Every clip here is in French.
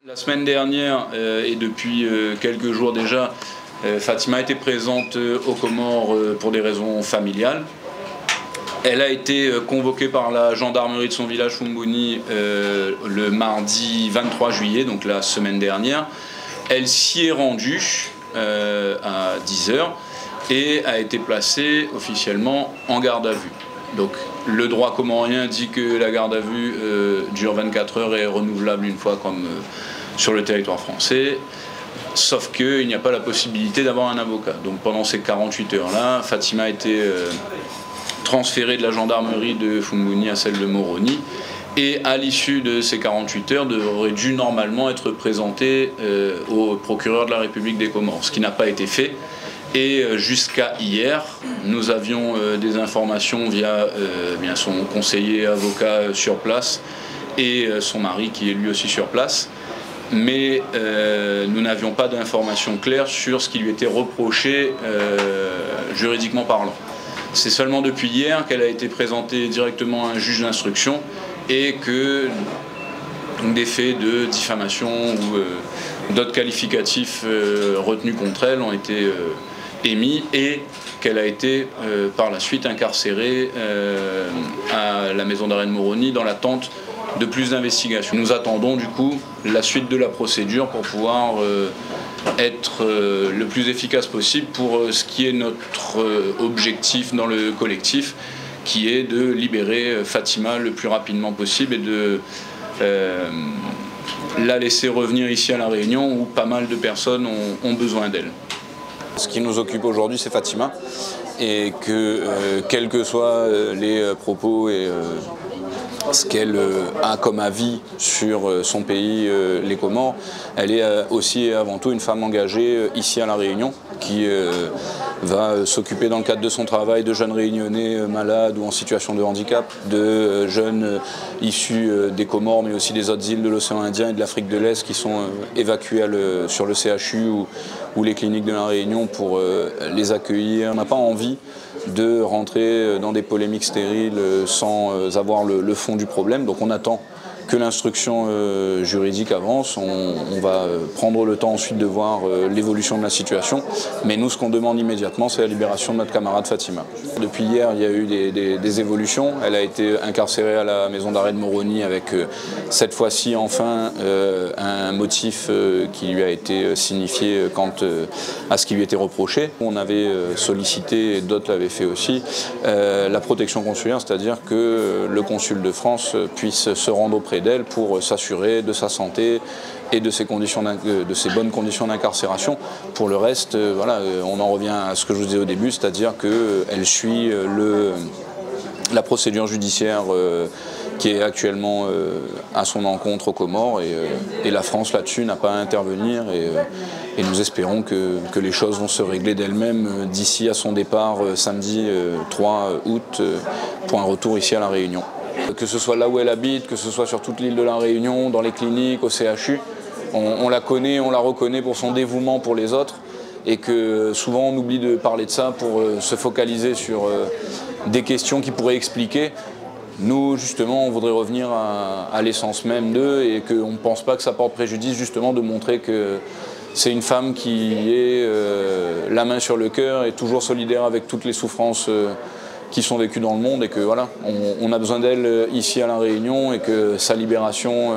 La semaine dernière et depuis quelques jours déjà, Fatima était présente aux Comores pour des raisons familiales. Elle a été convoquée par la gendarmerie de son village Fumbouni le mardi 23 juillet, donc la semaine dernière. Elle s'y est rendue à 10 h et a été placée officiellement en garde à vue. Donc le droit comorien dit que la garde à vue dure 24 heures et est renouvelable une fois comme sur le territoire français, sauf qu'il n'y a pas la possibilité d'avoir un avocat. Donc pendant ces 48 heures-là, Fatima a été transférée de la gendarmerie de Fumbouni à celle de Moroni, et à l'issue de ces 48 heures, aurait dû normalement être présentée au procureur de la République des Comores, ce qui n'a pas été fait. Et jusqu'à hier, nous avions des informations via bien son conseiller avocat sur place et son mari qui est lui aussi sur place. Mais nous n'avions pas d'informations claires sur ce qui lui était reproché juridiquement parlant. C'est seulement depuis hier qu'elle a été présentée directement à un juge d'instruction et que des faits de diffamation ou d'autres qualificatifs retenus contre elle ont été émis et qu'elle a été par la suite incarcérée à la maison d'arrêt de Moroni dans l'attente de plus d'investigations. Nous attendons du coup la suite de la procédure pour pouvoir être le plus efficace possible pour ce qui est notre objectif dans le collectif, qui est de libérer Fatima le plus rapidement possible et de la laisser revenir ici à La Réunion où pas mal de personnes ont besoin d'elle. Ce qui nous occupe aujourd'hui, c'est Fatima, et que quels que soient les propos et ce qu'elle a comme avis sur son pays, les Comores, elle est aussi et avant tout une femme engagée ici à La Réunion, qui va s'occuper dans le cadre de son travail de jeunes réunionnais malades ou en situation de handicap, de jeunes issus des Comores mais aussi des autres îles de l'océan Indien et de l'Afrique de l'Est qui sont évacués sur le CHU ou les cliniques de La Réunion pour les accueillir. On n'a pas envie de rentrer dans des polémiques stériles sans avoir le fond du problème, donc on attend que l'instruction juridique avance, on va prendre le temps ensuite de voir l'évolution de la situation, mais nous ce qu'on demande immédiatement c'est la libération de notre camarade Fatima. Depuis hier il y a eu des évolutions, elle a été incarcérée à la maison d'arrêt de Moroni avec cette fois-ci enfin un motif qui lui a été signifié quant à ce qui lui était reproché. On avait sollicité, et d'autres l'avaient fait aussi, la protection consulaire, c'est-à-dire que le consul de France puisse se rendre auprès d'elle pour s'assurer de sa santé et de ses bonnes conditions d'incarcération. Pour le reste, voilà, on en revient à ce que je vous disais au début, c'est-à-dire qu'elle suit la procédure judiciaire qui est actuellement à son encontre aux Comores et la France là-dessus n'a pas à intervenir et nous espérons que les choses vont se régler d'elles-mêmes d'ici à son départ samedi 3 août pour un retour ici à La Réunion. Que ce soit là où elle habite, que ce soit sur toute l'île de La Réunion, dans les cliniques, au CHU, on la connaît, on la reconnaît pour son dévouement pour les autres et que souvent on oublie de parler de ça pour se focaliser sur des questions qui pourraient expliquer. Nous, justement, on voudrait revenir à l'essence même d'eux et qu'on ne pense pas que ça porte préjudice, justement, de montrer que c'est une femme qui est la main sur le cœur et toujours solidaire avec toutes les souffrances qui sont vécues dans le monde et que voilà, on a besoin d'elle ici à La Réunion et que sa libération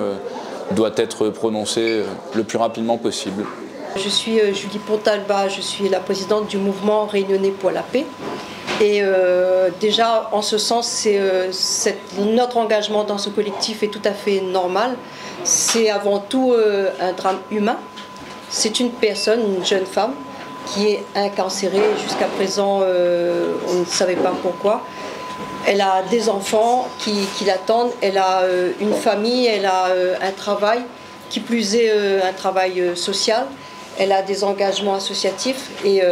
doit être prononcée le plus rapidement possible. Je suis Julie Pontalba, je suis la présidente du mouvement réunionnais pour la paix. Et déjà, en ce sens, notre engagement dans ce collectif est tout à fait normal. C'est avant tout un drame humain. C'est une personne, une jeune femme, qui est incarcérée. Jusqu'à présent, on ne savait pas pourquoi. Elle a des enfants qui l'attendent, elle a une famille, elle a un travail, qui plus est un travail social. Elle a des engagements associatifs et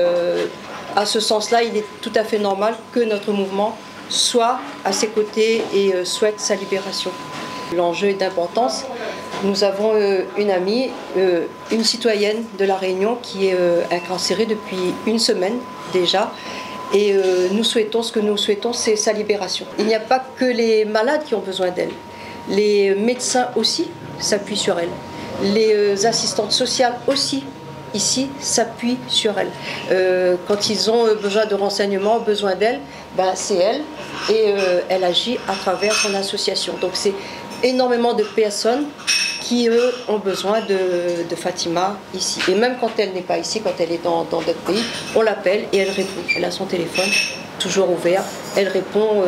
à ce sens-là, il est tout à fait normal que notre mouvement soit à ses côtés et souhaite sa libération. L'enjeu est d'importance. Nous avons une amie, une citoyenne de La Réunion qui est incarcérée depuis une semaine déjà. Et ce que nous souhaitons, c'est sa libération. Il n'y a pas que les malades qui ont besoin d'elle. Les médecins aussi s'appuient sur elle. Les assistantes sociales aussi, ici, s'appuient sur elle. Quand ils ont besoin de renseignements, besoin d'elle, ben, c'est elle, et elle agit à travers son association. Donc c'est énormément de personnes qui, eux, ont besoin de Fatima ici. Et même quand elle n'est pas ici, quand elle est dans d'autres pays, on l'appelle et elle répond. Elle a son téléphone toujours ouvert. Elle répond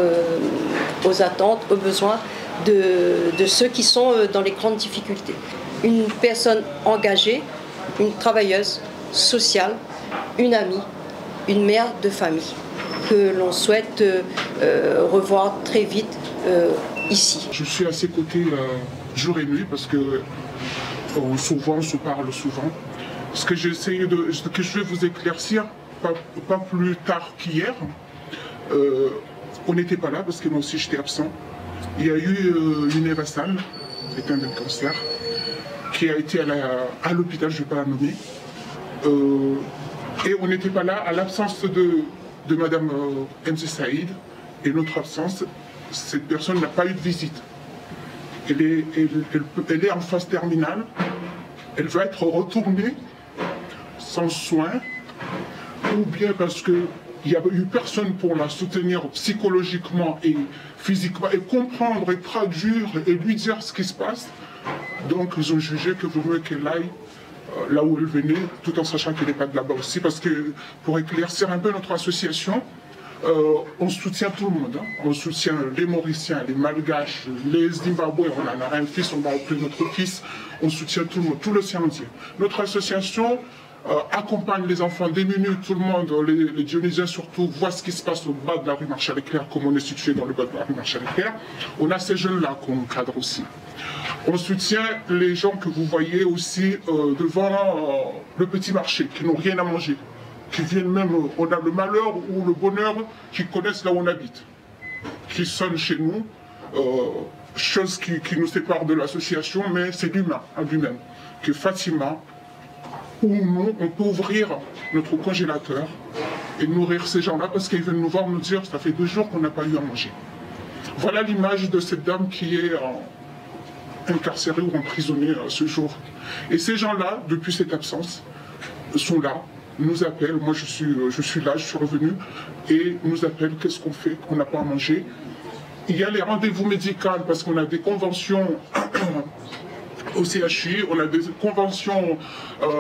aux attentes, aux besoins de ceux qui sont dans les grandes difficultés. Une personne engagée, une travailleuse sociale, une amie, une mère de famille que l'on souhaite revoir très vite ici. Je suis à ses côtés jour et nuit parce que souvent on se parle souvent. Ce que je vais vous éclaircir, pas plus tard qu'hier, on n'était pas là parce que moi aussi j'étais absent. Il y a eu une Eva Hassan, éteinte d'un cancer, qui a été à l'hôpital, je ne vais pas la nommer. Et on n'était pas là à l'absence de Madame MC Saïd. Et notre absence, cette personne n'a pas eu de visite. Elle est en phase terminale. Elle va être retournée sans soin, ou bien parce qu'il n'y a eu personne pour la soutenir psychologiquement et physiquement, et comprendre, et traduire, et lui dire ce qui se passe. Donc ils ont jugé que vaut mieux qu'elle aille là où elle venait, tout en sachant qu'elle n'est pas de là-bas aussi, parce que pour éclaircir un peu notre association, on soutient tout le monde. Hein. On soutient les Mauriciens, les Malgaches, les Zimbabwéens. On en a un fils, on va appeler notre fils. On soutient tout le monde, tout l'océan entier. Notre association accompagne les enfants démunis, tout le monde, les Dionysiens surtout, voient ce qui se passe au bas de la rue Marchal-Leclerc, comme on est situé dans le bas de la rue Marchal-Leclerc. On a ces jeunes-là qu'on cadre aussi. On soutient les gens que vous voyez aussi devant le petit marché, qui n'ont rien à manger, qui viennent même, on a le malheur ou le bonheur, qui connaissent là où on habite, qui sonnent chez nous, chose qui nous sépare de l'association, mais c'est l'humain, à lui-même, que Fatima, où nous, on peut ouvrir notre congélateur et nourrir ces gens-là parce qu'ils viennent nous voir nous dire ça fait 2 jours qu'on n'a pas eu à manger. Voilà l'image de cette dame qui est incarcérée ou emprisonnée ce jour. Et ces gens-là, depuis cette absence, sont là, nous appellent. Moi, je suis là, je suis revenu, et nous appellent. Qu'est-ce qu'on fait? On n'a pas à manger. Il y a les rendez-vous médicaux parce qu'on a des conventions au CHU, on a des conventions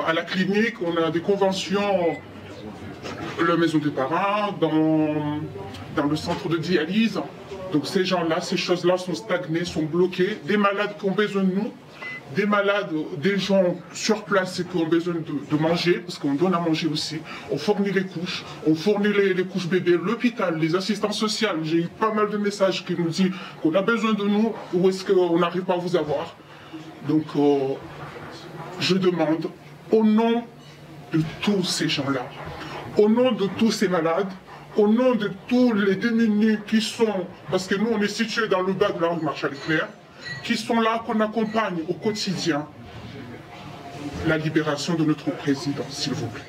à la clinique, on a des conventions à la maison des parents, dans le centre de dialyse. Donc ces gens-là, ces choses-là sont stagnées, sont bloquées. Des malades qui ont besoin de nous, des malades, des gens sur place et qui ont besoin de manger, parce qu'on donne à manger aussi. On fournit les couches, on fournit les couches bébés, l'hôpital, les assistants sociaux. J'ai eu pas mal de messages qui nous disent qu'on a besoin de nous, ou est-ce qu'on n'arrive pas à vous avoir. Donc, je demande, au nom de tous ces gens-là, au nom de tous ces malades, au nom de tous les démunis qui sont, parce que nous on est situés dans le bas de la rue Marchal-Leclerc, qui sont là, qu'on accompagne au quotidien, la libération de notre président, s'il vous plaît.